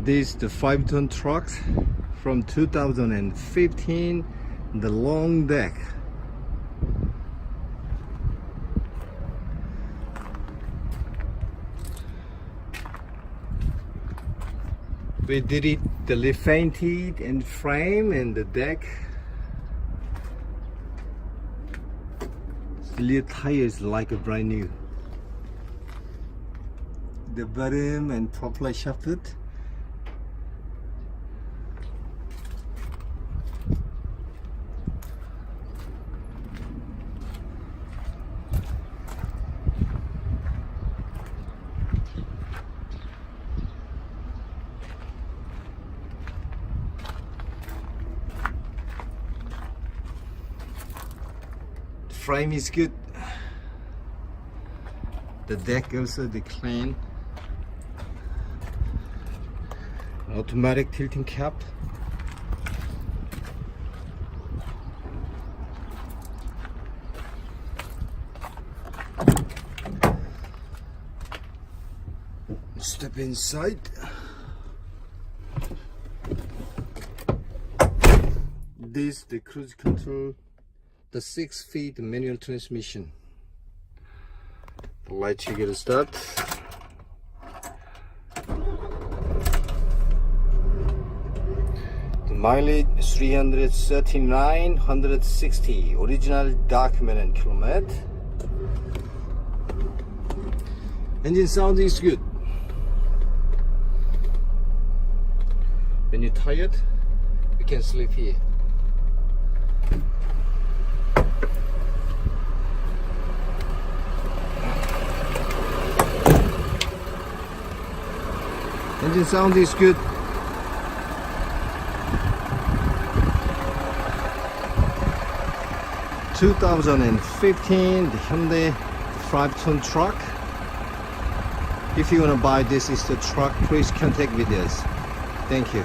This the 5-ton truck from 2015, the long deck. We did it the lift painted and frame and the deck. The tires like a brand new. The bottom and properly shafted. Frame is good. The deck also the clean. Automatic tilting cap. Step inside. This the cruise control. The 6-speed manual transmission. Let you get a start. The mileage 339,160. Original document and kilometer. Engine sound is good. When you're tired, you can sleep here. Engine sound is good. (2015) the Hyundai 5-ton truck. If you want to buy this is the truck, please contact with us. Thank you.